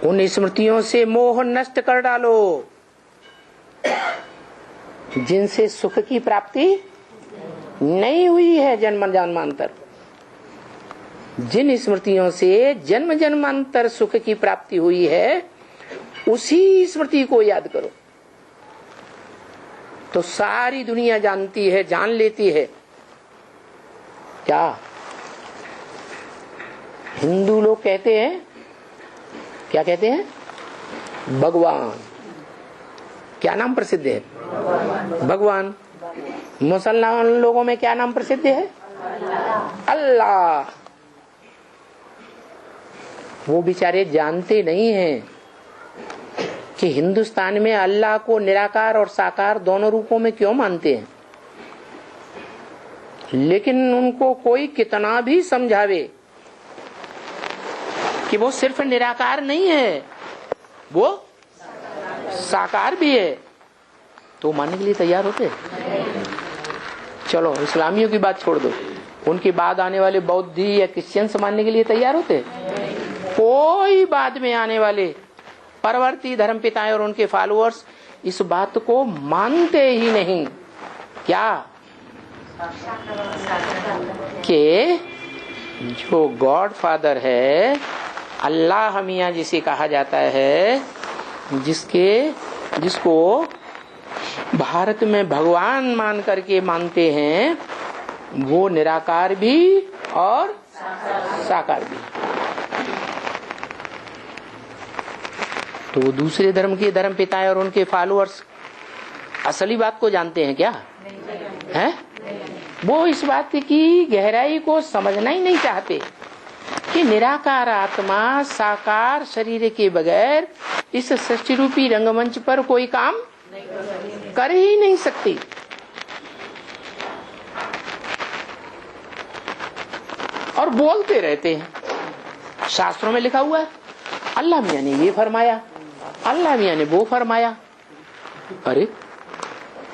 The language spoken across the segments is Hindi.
उन स्मृतियों से मोह नष्ट कर डालो जिनसे सुख की प्राप्ति नहीं हुई है जन्म जन्मांतर। जिन स्मृतियों से जन्म जन्मांतर सुख की प्राप्ति हुई है उसी स्मृति को याद करो। तो सारी दुनिया जानती है, जान लेती है। क्या हिंदू लोग कहते हैं, क्या कहते हैं? भगवान। क्या नाम प्रसिद्ध है? भगवान। मुसलमान लोगों में क्या नाम प्रसिद्ध है? अल्लाह। वो बेचारे जानते नहीं हैं कि हिंदुस्तान में अल्लाह को निराकार और साकार दोनों रूपों में क्यों मानते हैं। लेकिन उनको कोई कितना भी समझावे कि वो सिर्फ निराकार नहीं है, वो साकार भी है, तो मानने के लिए तैयार होते। चलो इस्लामियों की बात छोड़ दो, उनके बाद आने वाले बौद्धी या क्रिश्चियंस मानने के लिए तैयार होते। कोई बाद में आने वाले परवर्ती धर्म पिताएं और उनके फॉलोअर्स इस बात को मानते ही नहीं। क्या कि जो गॉड फादर है, अल्लाह मियां जिसे कहा जाता है, जिसको भारत में भगवान मान करके मानते हैं, वो निराकार भी और साकार भी। तो दूसरे धर्म के धर्म पिताएं और उनके फॉलोअर्स असली बात को जानते हैं क्या? हैं? वो इस बात की गहराई को समझना ही नहीं चाहते कि निराकार आत्मा साकार शरीर के बगैर इस सृष्टि रूपी रंगमंच पर कोई काम कर ही नहीं सकती। और बोलते रहते हैं। शास्त्रों में लिखा हुआ है अल्लाह मियां ने ये फरमाया, अल्लाह मियां ने वो फरमाया। अरे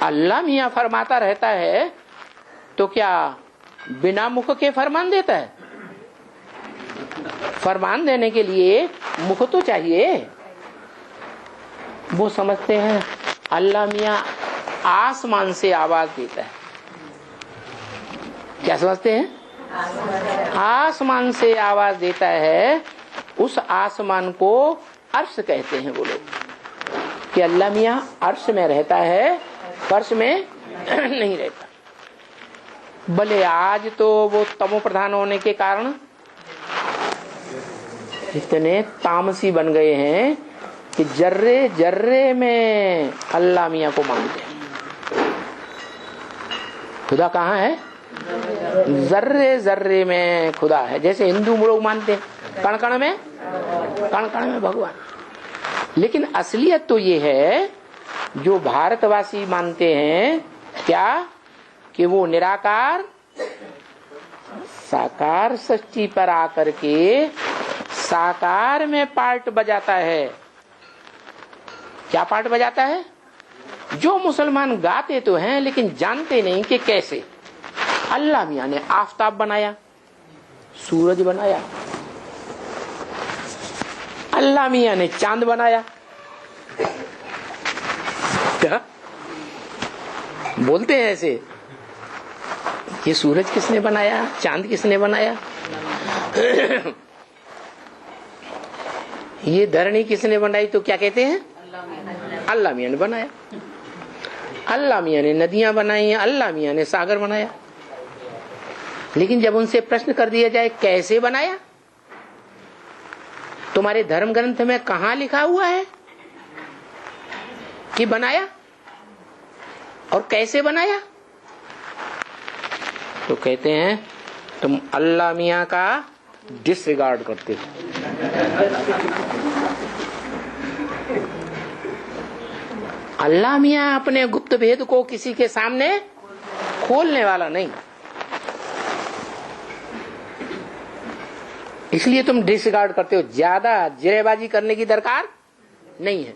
अल्लाह मियां फरमाता रहता है तो क्या बिना मुख के फरमान देता है? फरमान देने के लिए मुख तो चाहिए। वो समझते हैं अल्लाह मियां आसमान से आवाज देता है। क्या समझते हैं? आसमान से आवाज देता है। उस आसमान को अर्श कहते हैं वो लोग, कि अल्लाह मियां अर्श में रहता है, फर्श में नहीं रहता। भले आज तो वो तमो प्रधान होने के कारण इतने तामसी बन गए हैं कि जर्रे जर्रे में अल्लाह मियां को मानते हैं। खुदा कहाँ है? जर्रे जर्रे में खुदा है। जैसे हिंदू लोग मानते हैं कण कण में भगवान। लेकिन असलियत तो ये है जो भारतवासी मानते हैं, क्या कि वो निराकार साकार सृष्टि पर आकर के साकार में पार्ट बजाता है। क्या पार्ट बजाता है? जो मुसलमान गाते तो हैं लेकिन जानते नहीं कि कैसे। अल्लाह मियां ने आफताब बनाया, सूरज बनाया, अल्लाह मियां ने चांद बनाया। क्या बोलते हैं ऐसे? ये सूरज किसने बनाया, चांद किसने बनाया, ये धरणी किसने बनाई? तो क्या कहते हैं? अल्लाह मियां ने बनाया। अल्लाह मियां ने नदियां बनाई, अल्लाह मियां ने सागर बनाया। लेकिन जब उनसे प्रश्न कर दिया जाए कैसे बनाया, तुम्हारे धर्म ग्रंथ में कहां लिखा हुआ है कि बनाया और कैसे बनाया? तो कहते हैं तुम अल्लाह मियां का डिसरिगार्ड करते हो। अल्लाह मियां अपने गुप्त भेद को किसी के सामने खोलने वाला नहीं, इसलिए तुम डिसरिगार्ड करते हो। ज्यादा जिरेबाजी करने की दरकार नहीं है।